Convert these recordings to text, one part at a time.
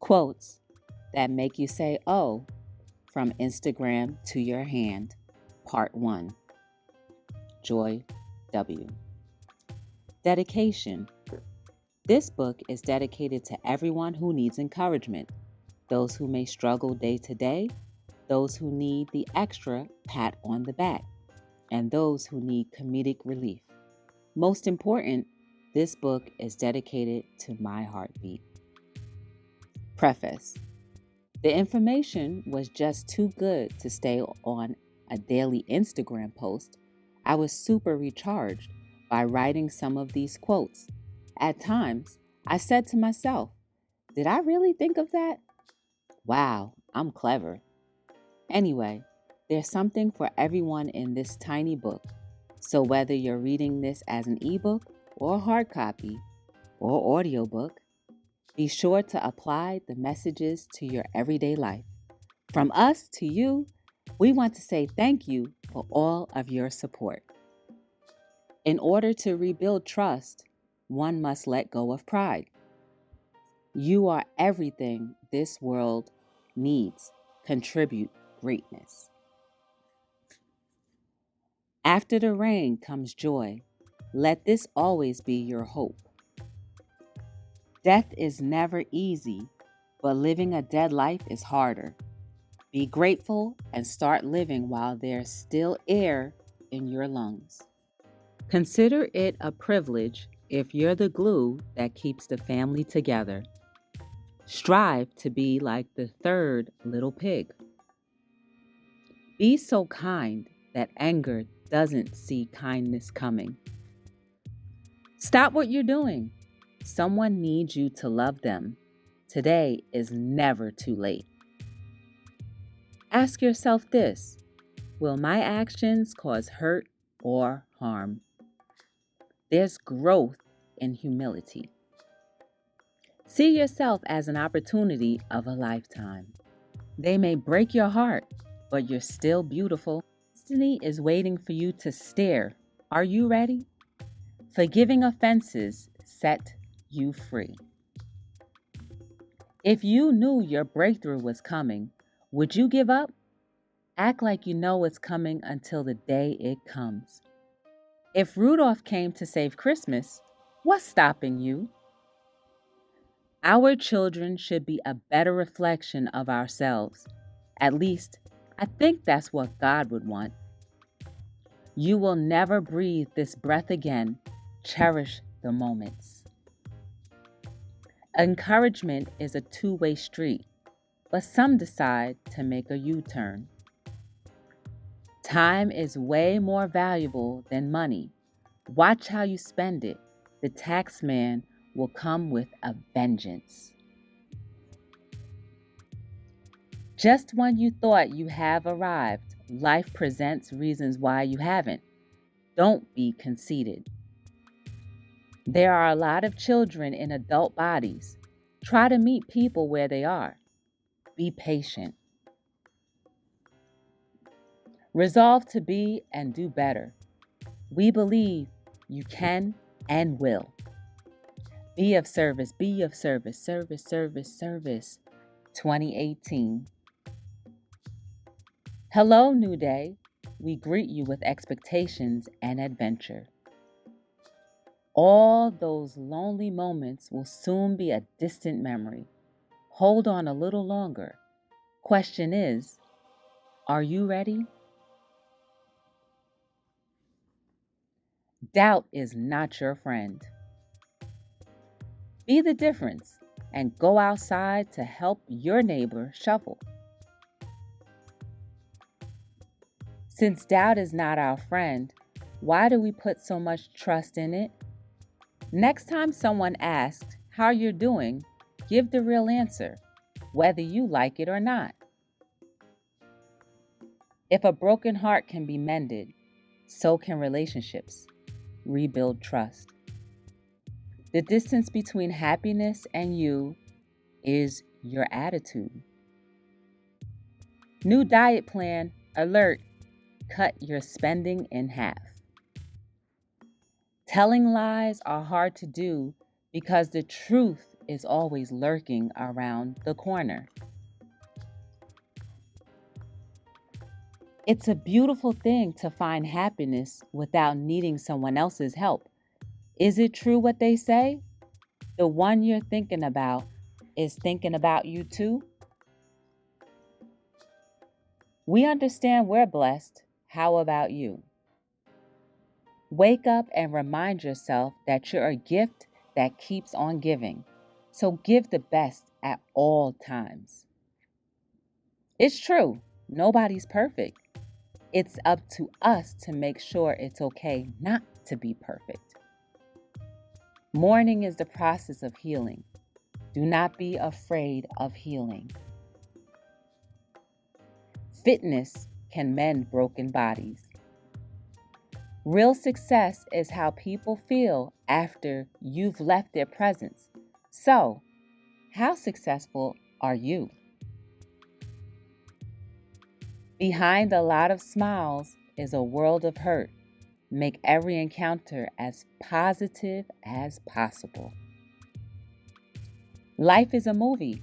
Quotes that make you say, oh, from Instagram to your hand, Part 1. Joy W. Dedication. This book is dedicated to everyone who needs encouragement, those who may struggle day to day, those who need the extra pat on the back, and those who need comedic relief. Most important, this book is dedicated to my heartbeat. Preface. The information was just too good to stay on a daily Instagram post. I was super recharged by writing some of these quotes. At times, I said to myself, did I really think of that? Wow, I'm clever. Anyway, there's something for everyone in this tiny book. So whether you're reading this as an ebook or a hard copy or audiobook, be sure to apply the messages to your everyday life. From us to you, we want to say thank you for all of your support. In order to rebuild trust, one must let go of pride. You are everything this world needs. Contribute greatness. After the rain comes joy. Let this always be your hope. Death is never easy, but living a dead life is harder. Be grateful and start living while there's still air in your lungs. Consider it a privilege if you're the glue that keeps the family together. Strive to be like the third little pig. Be so kind that anger doesn't see kindness coming. Stop what you're doing. Someone needs you to love them. Today is never too late. Ask yourself this: will my actions cause hurt or harm? There's growth in humility. See yourself as an opportunity of a lifetime. They may break your heart, but you're still beautiful. Destiny is waiting for you to stare. Are you ready? Forgiving offenses set you free. If you knew your breakthrough was coming, would you give up? Act like you know it's coming until the day it comes. If Rudolph came to save Christmas, what's stopping you? Our children should be a better reflection of ourselves. At least, I think that's what God would want. You will never breathe this breath again. Cherish the moments. Encouragement is a two-way street, but some decide to make a U-turn. Time is way more valuable than money. Watch how you spend it. The tax man will come with a vengeance. Just when you thought you have arrived, life presents reasons why you haven't. Don't be conceited. There are a lot of children in adult bodies. Try to meet people where they are. Be patient. Resolve to be and do better. We believe you can and will. Be of service, be of service, service, service, service. 2018. Hello, new day. We greet you with expectations and adventure. All those lonely moments will soon be a distant memory. Hold on a little longer. Question is, are you ready? Doubt is not your friend. Be the difference and go outside to help your neighbor shovel. Since doubt is not our friend, why do we put so much trust in it? Next time someone asks how you're doing, give the real answer, whether you like it or not. If a broken heart can be mended, so can relationships. Rebuild trust. The distance between happiness and you is your attitude. New diet plan, alert, cut your spending in half. Telling lies are hard to do because the truth is always lurking around the corner. It's a beautiful thing to find happiness without needing someone else's help. Is it true what they say? The one you're thinking about is thinking about you too? We understand we're blessed. How about you? Wake up and remind yourself that you're a gift that keeps on giving. So give the best at all times. It's true, nobody's perfect. It's up to us to make sure it's okay not to be perfect. Mourning is the process of healing. Do not be afraid of healing. Fitness can mend broken bodies. Real success is how people feel after you've left their presence. So, how successful are you? Behind a lot of smiles is a world of hurt. Make every encounter as positive as possible. Life is a movie.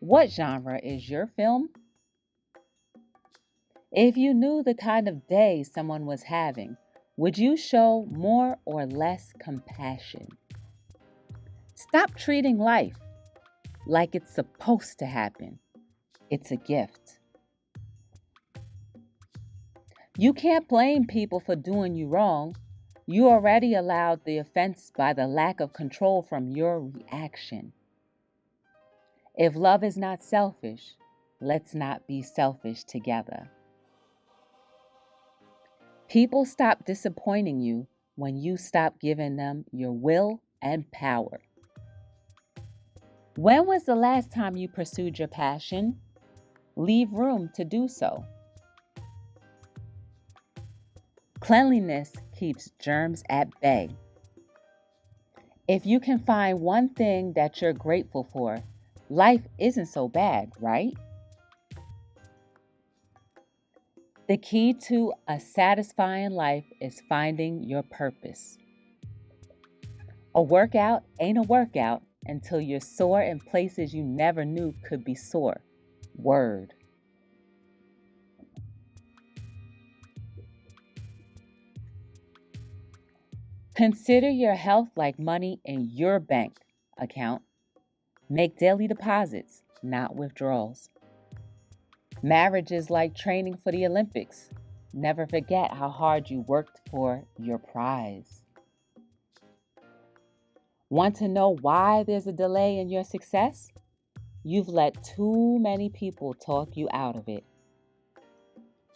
What genre is your film? If you knew the kind of day someone was having, would you show more or less compassion? Stop treating life like it's supposed to happen. It's a gift. You can't blame people for doing you wrong. You already allowed the offense by the lack of control from your reaction. If love is not selfish, let's not be selfish together. People stop disappointing you when you stop giving them your will and power. When was the last time you pursued your passion? Leave room to do so. Cleanliness keeps germs at bay. If you can find one thing that you're grateful for, life isn't so bad, right? The key to a satisfying life is finding your purpose. A workout ain't a workout until you're sore in places you never knew could be sore. Word. Consider your health like money in your bank account. Make daily deposits, not withdrawals. Marriage is like training for the Olympics. Never forget how hard you worked for your prize. Want to know why there's a delay in your success? You've let too many people talk you out of it.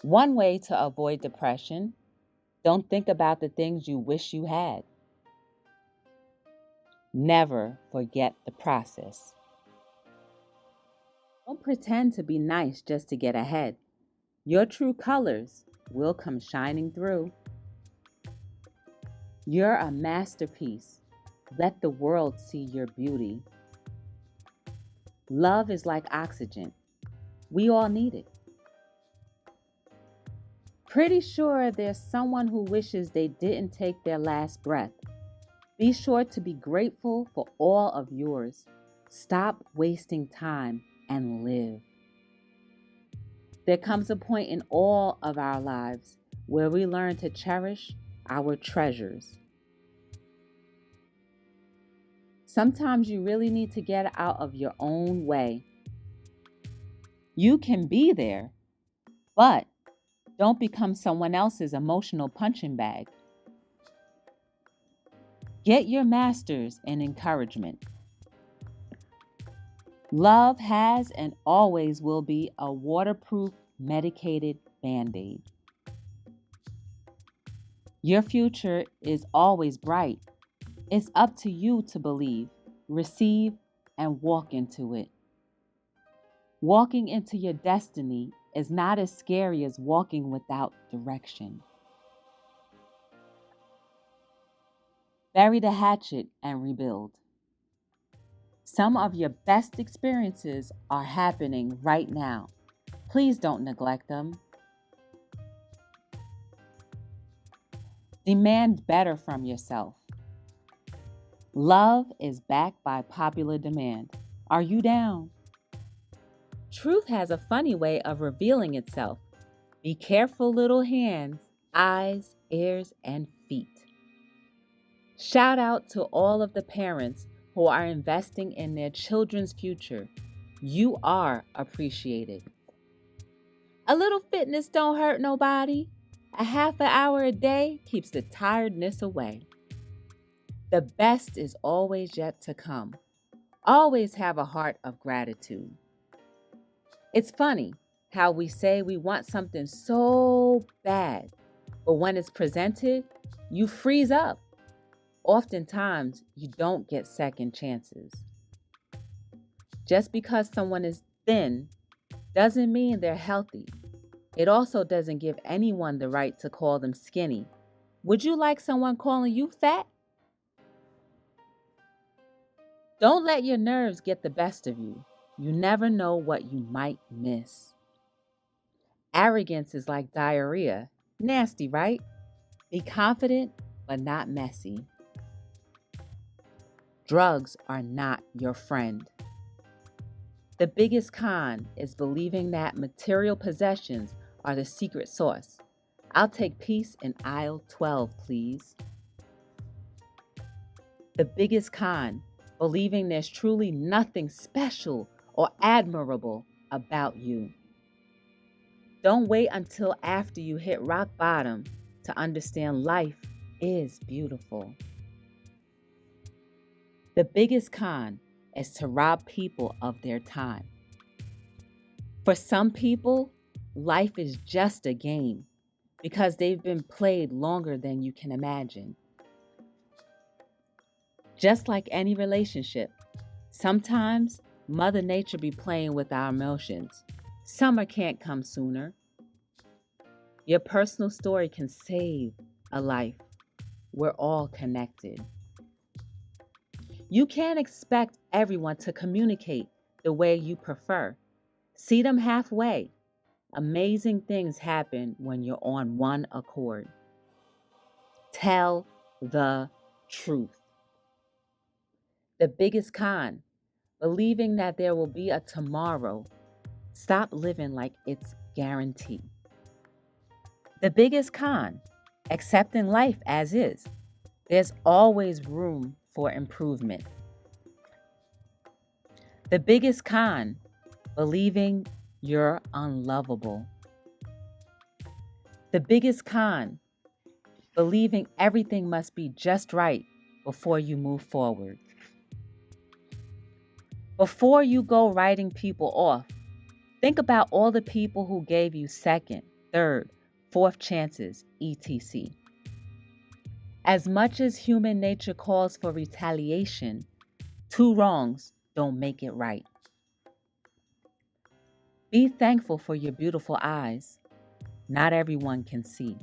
One way to avoid depression: don't think about the things you wish you had. Never forget the process. Don't pretend to be nice just to get ahead. Your true colors will come shining through. You're a masterpiece. Let the world see your beauty. Love is like oxygen. We all need it. Pretty sure there's someone who wishes they didn't take their last breath. Be sure to be grateful for all of yours. Stop wasting time and live. There comes a point in all of our lives where we learn to cherish our treasures. Sometimes you really need to get out of your own way. You can be there, but don't become someone else's emotional punching bag. Get your master's in encouragement. Love has and always will be a waterproof, medicated Band-Aid. Your future is always bright. It's up to you to believe, receive, and walk into it. Walking into your destiny is not as scary as walking without direction. Bury the hatchet and rebuild. Some of your best experiences are happening right now. Please don't neglect them. Demand better from yourself. Love is backed by popular demand. Are you down? Truth has a funny way of revealing itself. Be careful, little hands, eyes, ears, and feet. Shout out to all of the parents who are investing in their children's future. You are appreciated. A little fitness don't hurt nobody. A half an hour a day keeps the tiredness away. The best is always yet to come. Always have a heart of gratitude. It's funny how we say we want something so bad, but when it's presented, you freeze up. Oftentimes, you don't get second chances. Just because someone is thin doesn't mean they're healthy. It also doesn't give anyone the right to call them skinny. Would you like someone calling you fat? Don't let your nerves get the best of you. You never know what you might miss. Arrogance is like diarrhea. Nasty, right? Be confident, but not messy. Drugs are not your friend. The biggest con is believing that material possessions are the secret sauce. I'll take peace in aisle 12, please. The biggest con, believing there's truly nothing special or admirable about you. Don't wait until after you hit rock bottom to understand life is beautiful. The biggest con is to rob people of their time. For some people, life is just a game because they've been played longer than you can imagine. Just like any relationship, sometimes Mother Nature be playing with our emotions. Summer can't come sooner. Your personal story can save a life. We're all connected. You can't expect everyone to communicate the way you prefer. See them halfway. Amazing things happen when you're on one accord. Tell the truth. The biggest con, believing that there will be a tomorrow. Stop living like it's guaranteed. The biggest con, accepting life as is. There's always room for improvement. The biggest con, believing you're unlovable. The biggest con, believing everything must be just right before you move forward. Before you go writing people off, think about all the people who gave you second, third, fourth chances, etc. As much as human nature calls for retaliation, two wrongs don't make it right. Be thankful for your beautiful eyes. Not everyone can see.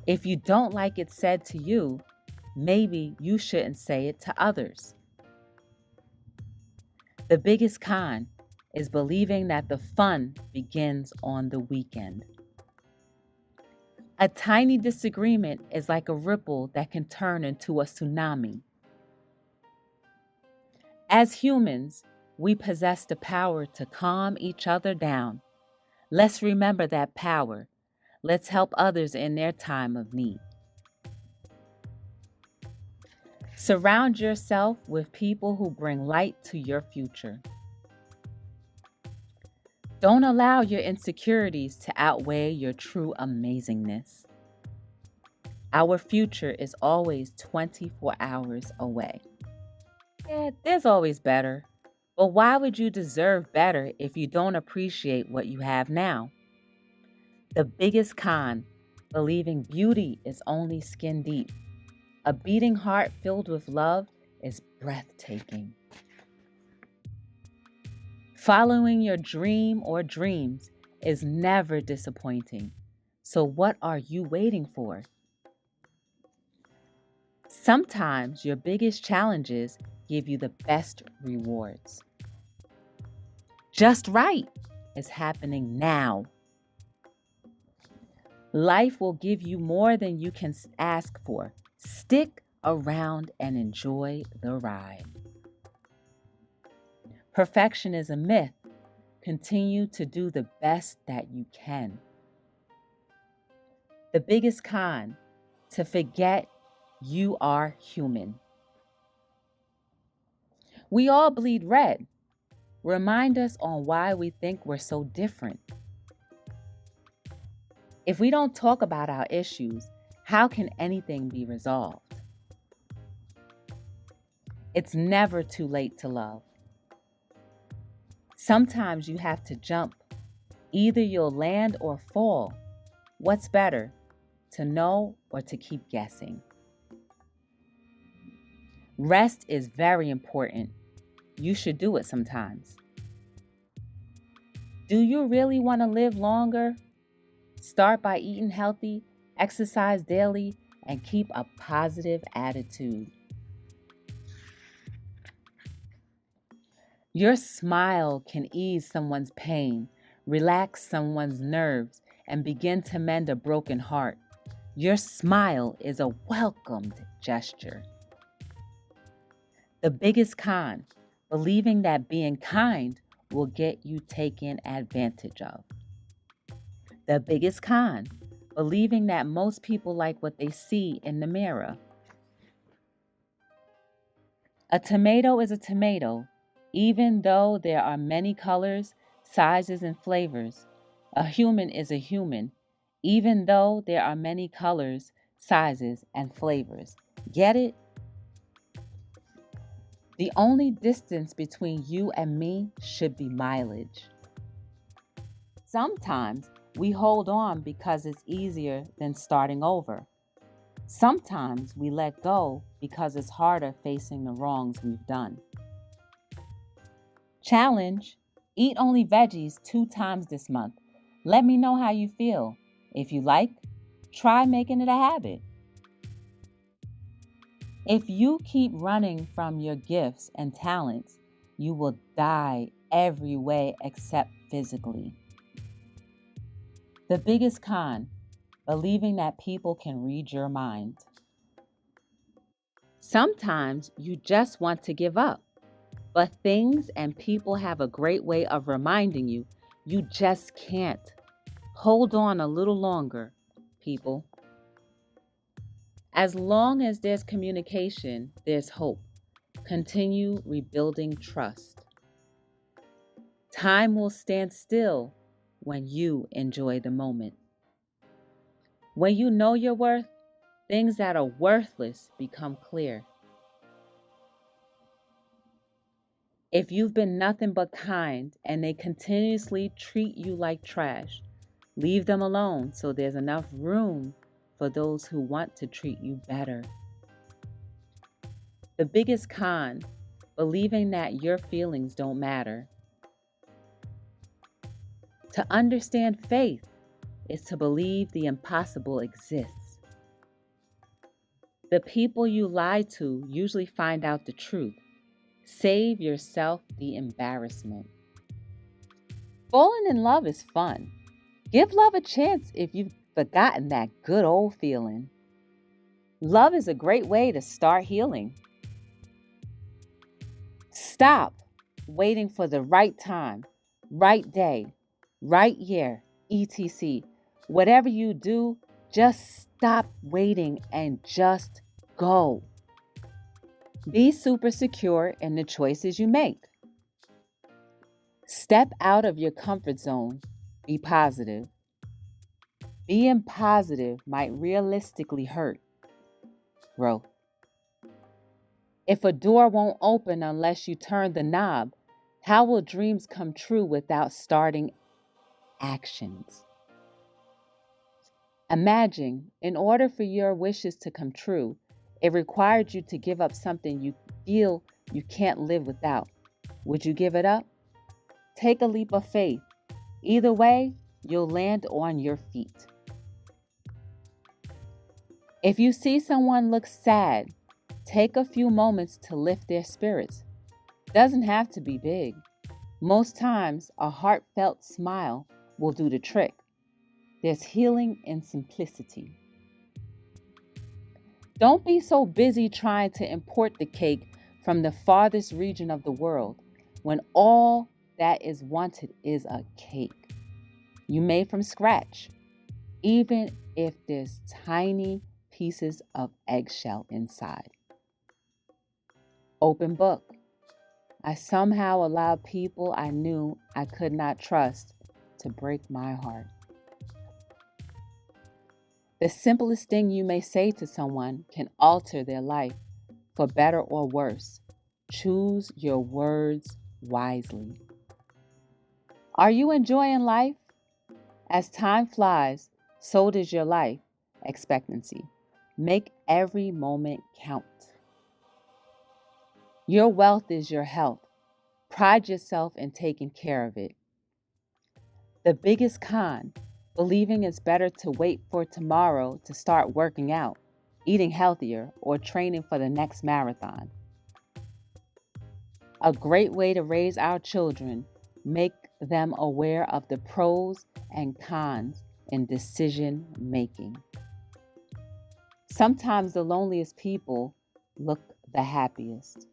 If you don't like it said to you, maybe you shouldn't say it to others. The biggest con is believing that the fun begins on the weekend. A tiny disagreement is like a ripple that can turn into a tsunami. As humans, we possess the power to calm each other down. Let's remember that power. Let's help others in their time of need. Surround yourself with people who bring light to your future. Don't allow your insecurities to outweigh your true amazingness. Our future is always 24 hours away. Yeah, there's always better. But why would you deserve better if you don't appreciate what you have now? The biggest con, believing beauty is only skin deep. A beating heart filled with love is breathtaking. Following your dream or dreams is never disappointing. So what are you waiting for? Sometimes your biggest challenges give you the best rewards. Just right is happening now. Life will give you more than you can ask for. Stick around and enjoy the ride. Perfection is a myth. Continue to do the best that you can. The biggest con, to forget you are human. We all bleed red. Remind us on why we think we're so different. If we don't talk about our issues, how can anything be resolved? It's never too late to love. Sometimes you have to jump. Either you'll land or fall. What's better, to know or to keep guessing? Rest is very important. You should do it sometimes. Do you really want to live longer? Start by eating healthy, exercise daily, and keep a positive attitude. Your smile can ease someone's pain, relax someone's nerves, and begin to mend a broken heart. Your smile is a welcomed gesture. The biggest con, believing that being kind will get you taken advantage of. The biggest con, believing that most people like what they see in the mirror. A tomato is a tomato, even though there are many colors, sizes, and flavors. A human is a human, even though there are many colors, sizes, and flavors. Get it? The only distance between you and me should be mileage. Sometimes we hold on because it's easier than starting over. Sometimes we let go because it's harder facing the wrongs we've done. Challenge: eat only veggies 2 times this month. Let me know how you feel. If you like, try making it a habit. If you keep running from your gifts and talents, you will die every way except physically. The biggest con, believing that people can read your mind. Sometimes you just want to give up, but things and people have a great way of reminding you you just can't. Hold on a little longer, people. As long as there's communication, there's hope. Continue rebuilding trust. Time will stand still when you enjoy the moment. When you know your worth, things that are worthless become clear. If you've been nothing but kind and they continuously treat you like trash, leave them alone so there's enough room for those who want to treat you better. The biggest con, believing that your feelings don't matter. To understand faith is to believe the impossible exists. The people you lie to usually find out the truth. Save yourself the embarrassment. Falling in love is fun. Give love a chance if you've forgotten that good old feeling. Love is a great way to start healing. Stop waiting for the right time, right day, right year, etc. Whatever you do, just stop waiting and just go. Be super secure in the choices you make. Step out of your comfort zone. Be positive. Being positive might realistically hurt growth. If a door won't open unless you turn the knob, how will dreams come true without starting actions? Imagine, in order for your wishes to come true, it required you to give up something you feel you can't live without. Would you give it up? Take a leap of faith. Either way, you'll land on your feet. If you see someone look sad, take a few moments to lift their spirits. Doesn't have to be big. Most times, a heartfelt smile will do the trick. There's healing in simplicity. Don't be so busy trying to import the cake from the farthest region of the world when all that is wanted is a cake you made from scratch, even if there's tiny pieces of eggshell inside. Open book. I somehow allowed people I knew I could not trust to break my heart. The simplest thing you may say to someone can alter their life, for better or worse. Choose your words wisely. Are you enjoying life? As time flies, so does your life expectancy. Make every moment count. Your wealth is your health. Pride yourself in taking care of it. The biggest con, believing it's better to wait for tomorrow to start working out, eating healthier, or training for the next marathon. A great way to raise our children, make them aware of the pros and cons in decision making. Sometimes the loneliest people look the happiest.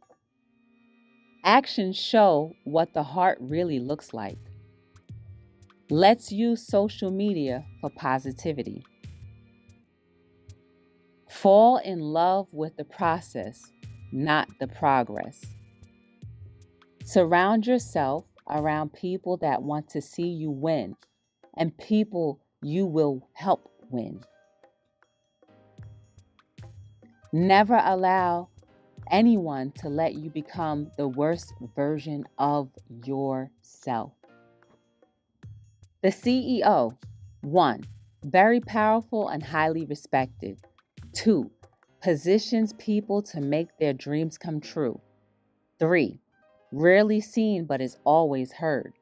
Actions show what the heart really looks like. Let's use social media for positivity. Fall in love with the process, not the progress. Surround yourself around people that want to see you win and people you will help win. Never allow anyone to let you become the worst version of yourself. The CEO, 1, very powerful and highly respected. 2, positions people to make their dreams come true. 3, rarely seen but is always heard.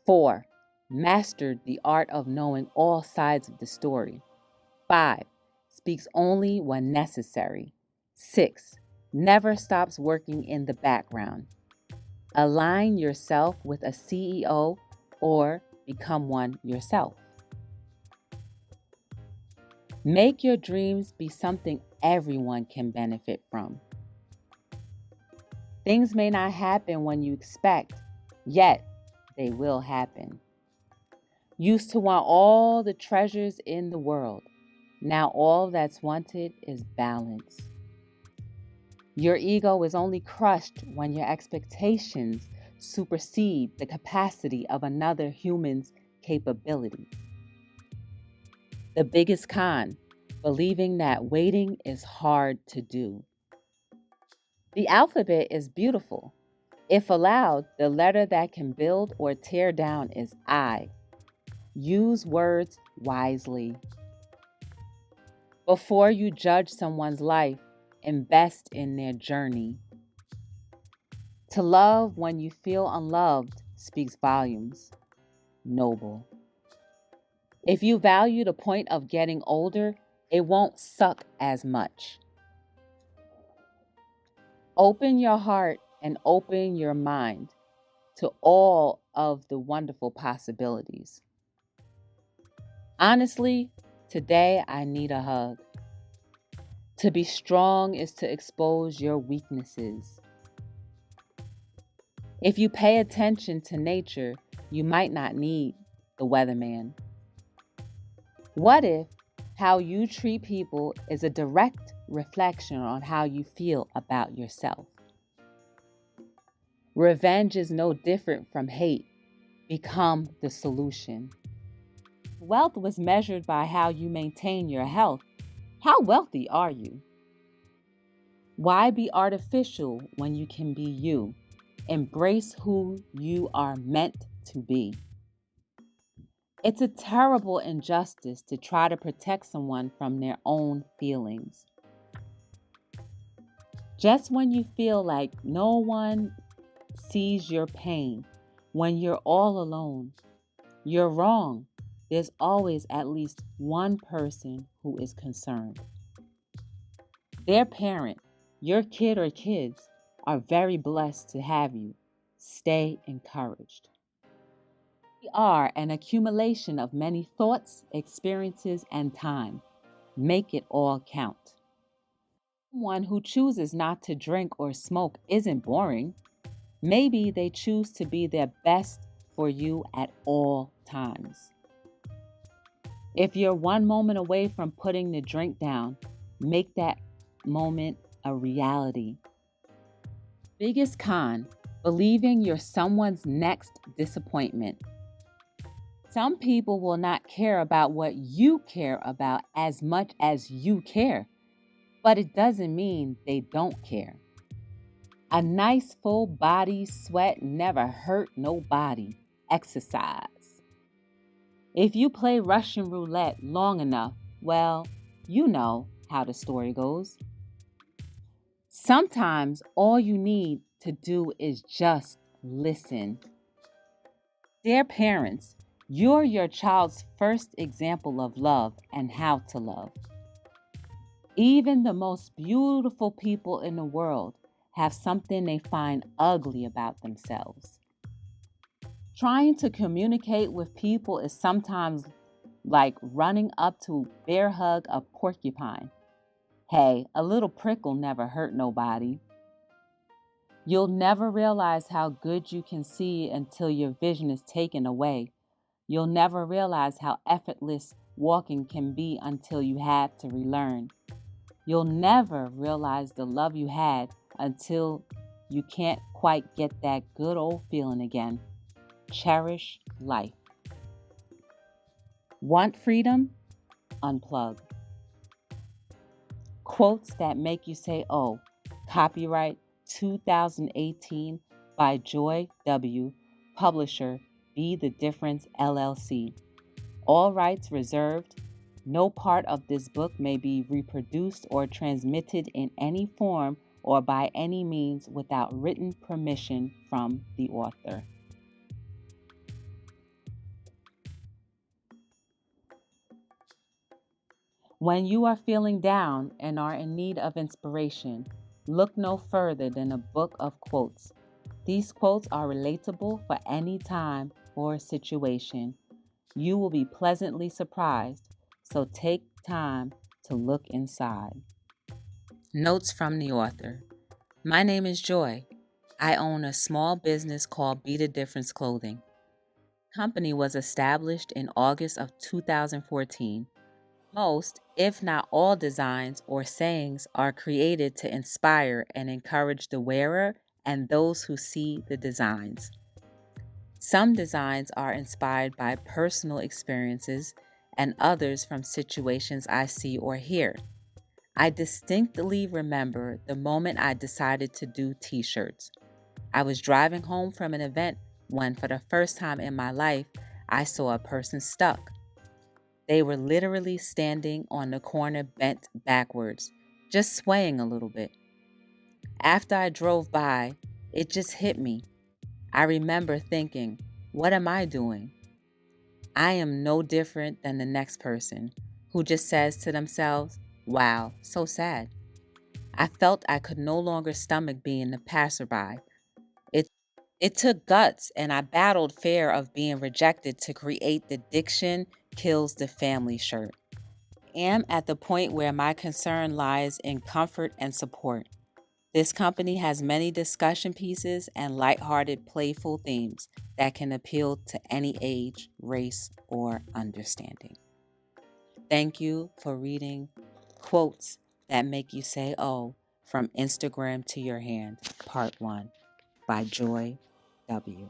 4, mastered the art of knowing all sides of the story. 5, speaks only when necessary. 6, never stops working in the background. Align yourself with a CEO or become one yourself. Make your dreams be something everyone can benefit from. Things may not happen when you expect, yet they will happen. Used to want all the treasures in the world. Now all that's wanted is balance. Your ego is only crushed when your expectations supersede the capacity of another human's capability. The biggest con, believing that waiting is hard to do. The alphabet is beautiful. If allowed, the letter that can build or tear down is I. Use words wisely. Before you judge someone's life, invest in their journey. To love when you feel unloved speaks volumes. Noble. If you value the point of getting older, it won't suck as much. Open your heart and open your mind to all of the wonderful possibilities. Honestly, today I need a hug. To be strong is to expose your weaknesses. If you pay attention to nature, you might not need the weatherman. What if how you treat people is a direct reflection on how you feel about yourself? Revenge is no different from hate. Become the solution. Wealth was measured by how you maintain your health. How wealthy are you? Why be artificial when you can be you? Embrace who you are meant to be. It's a terrible injustice to try to protect someone from their own feelings. Just when you feel like no one sees your pain, when you're all alone, you're wrong. There's always at least one person who is concerned. Their parent, your kid or kids, are very blessed to have you. Stay encouraged. We are an accumulation of many thoughts, experiences, and time. Make it all count. Someone who chooses not to drink or smoke isn't boring. Maybe they choose to be their best for you at all times. If you're one moment away from putting the drink down, make that moment a reality. Biggest con, believing you're someone's next disappointment. Some people will not care about what you care about as much as you care, but it doesn't mean they don't care. A nice full body sweat never hurt nobody. Exercise. If you play Russian roulette long enough, well, you know how the story goes. Sometimes all you need to do is just listen. Dear parents, you're your child's first example of love and how to love. Even the most beautiful people in the world have something they find ugly about themselves. Trying to communicate with people is sometimes like running up to bear hug a porcupine. Hey, a little prickle never hurt nobody. You'll never realize how good you can see until your vision is taken away. You'll never realize how effortless walking can be until you have to relearn. You'll never realize the love you had until you can't quite get that good old feeling again. Cherish life. Want freedom? Unplug. Quotes that make you say, oh, copyright 2018 by Joy W., publisher Be the Difference LLC. All rights reserved. No part of this book may be reproduced or transmitted in any form or by any means without written permission from the author. When you are feeling down and are in need of inspiration, look no further than a book of quotes. These quotes are relatable for any time or situation. You will be pleasantly surprised, so take time to look inside. Notes from the author. My name is Joy. I own a small business called Be the Difference Clothing. The company was established in August of 2014. Most, if not all, designs or sayings are created to inspire and encourage the wearer and those who see the designs. Some designs are inspired by personal experiences and others from situations I see or hear. I distinctly remember the moment I decided to do t-shirts. I was driving home from an event when, for the first time in my life, I saw a person stuck. They were literally standing on the corner bent backwards, just swaying a little bit. After I drove by, it just hit me. I remember thinking, what am I doing? I am no different than the next person who just says to themselves, wow, so sad. I felt I could no longer stomach being the passerby. It took guts, and I battled fear of being rejected to create the Diction Kills the Family shirt. I am at the point where my concern lies in comfort and support. This company has many discussion pieces and lighthearted, playful themes that can appeal to any age, race, or understanding. Thank you for reading Quotes That Make You Say, oh, from Instagram to Your Hand, Part 1 by Joy W.